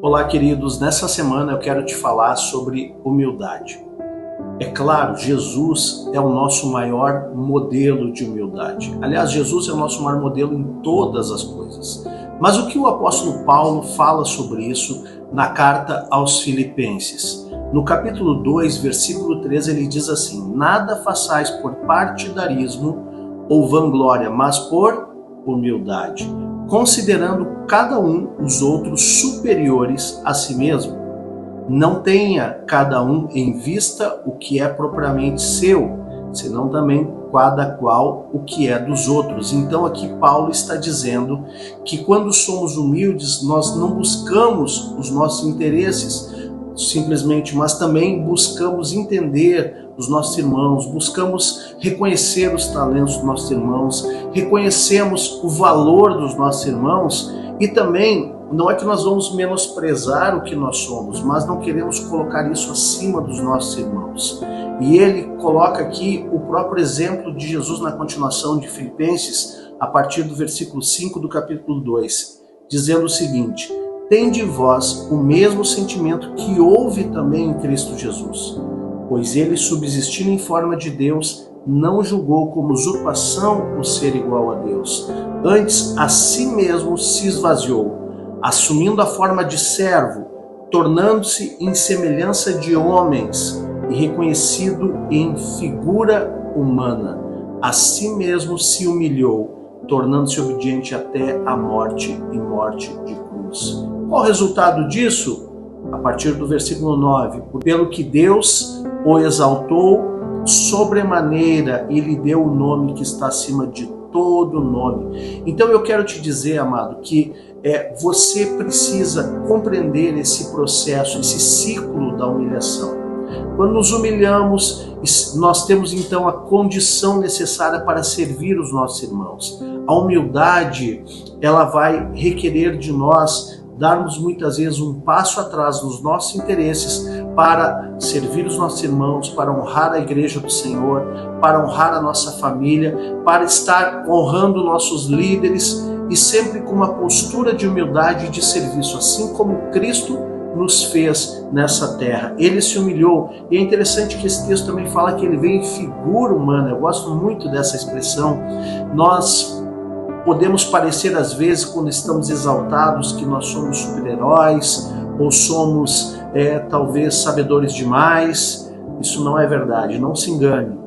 Olá, queridos. Nessa semana eu quero te falar sobre humildade. É claro, Jesus é o nosso maior modelo de humildade. Aliás, Jesus é o nosso maior modelo em todas as coisas. Mas o que o apóstolo Paulo fala sobre isso na carta aos Filipenses? No capítulo 2, versículo 13, ele diz assim: nada façais por partidarismo ou vanglória, mas por humildade, considerando cada um os outros superiores a si mesmo. Não tenha cada um em vista o que é propriamente seu, senão também cada qual o que é dos outros. Então aqui Paulo está dizendo que quando somos humildes, nós não buscamos os nossos interesses simplesmente, mas também buscamos entender os nossos irmãos, buscamos reconhecer os talentos dos nossos irmãos, reconhecemos o valor dos nossos irmãos e também não é que nós vamos menosprezar o que nós somos, mas não queremos colocar isso acima dos nossos irmãos. E ele coloca aqui o próprio exemplo de Jesus na continuação de Filipenses, a partir do versículo 5 do capítulo 2, dizendo o seguinte: tende vós o mesmo sentimento que houve também em Cristo Jesus, pois ele, subsistindo em forma de Deus, não julgou como usurpação o ser igual a Deus. Antes, a si mesmo se esvaziou, assumindo a forma de servo, tornando-se em semelhança de homens e reconhecido em figura humana. A si mesmo se humilhou, tornando-se obediente até a morte e morte de cruz. Qual o resultado disso? A partir do versículo 9, pelo que Deus o exaltou sobremaneira e lhe deu o nome que está acima de todo nome. Então eu quero te dizer, amado, que você precisa compreender esse processo, esse ciclo da humilhação. Quando nos humilhamos, nós temos então a condição necessária para servir os nossos irmãos. A humildade, ela vai requerer de nós darmos muitas vezes um passo atrás nos nossos interesses para servir os nossos irmãos, para honrar a igreja do Senhor, para honrar a nossa família, para estar honrando nossos líderes e sempre com uma postura de humildade e de serviço, assim como Cristo nos fez nessa terra. Ele se humilhou, e é interessante que esse texto também fala que ele veio em figura humana. Eu gosto muito dessa expressão. Nós podemos parecer às vezes, quando estamos exaltados, que nós somos super-heróis ou somos talvez sabedores demais. Isso não é verdade, não se engane.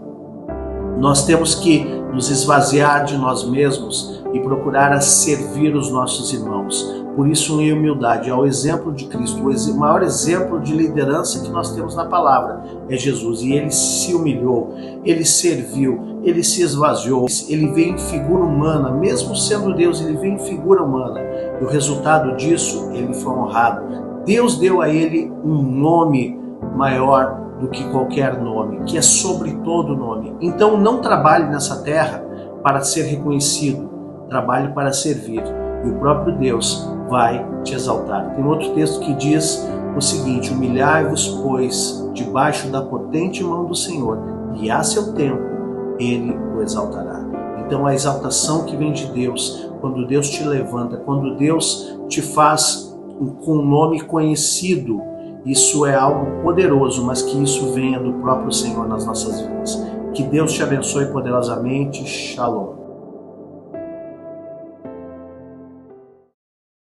Nós temos que nos esvaziar de nós mesmos e procurar servir os nossos irmãos. Por isso, em humildade, é o exemplo de Cristo. O maior exemplo de liderança que nós temos na palavra é Jesus. E ele se humilhou, ele serviu, ele se esvaziou, ele veio em figura humana. Mesmo sendo Deus, ele veio em figura humana. E o resultado disso, ele foi honrado. Deus deu a ele um nome maior do que qualquer nome, que é sobre todo nome. Então não trabalhe nessa terra para ser reconhecido, trabalhe para servir. E o próprio Deus vai te exaltar. Tem outro texto que diz o seguinte: humilhai-vos, pois, debaixo da potente mão do Senhor, e a seu tempo ele o exaltará. Então a exaltação que vem de Deus, quando Deus te levanta, quando Deus te faz com um nome conhecido, isso é algo poderoso, mas que isso venha do próprio Senhor nas nossas vidas. Que Deus te abençoe poderosamente. Shalom.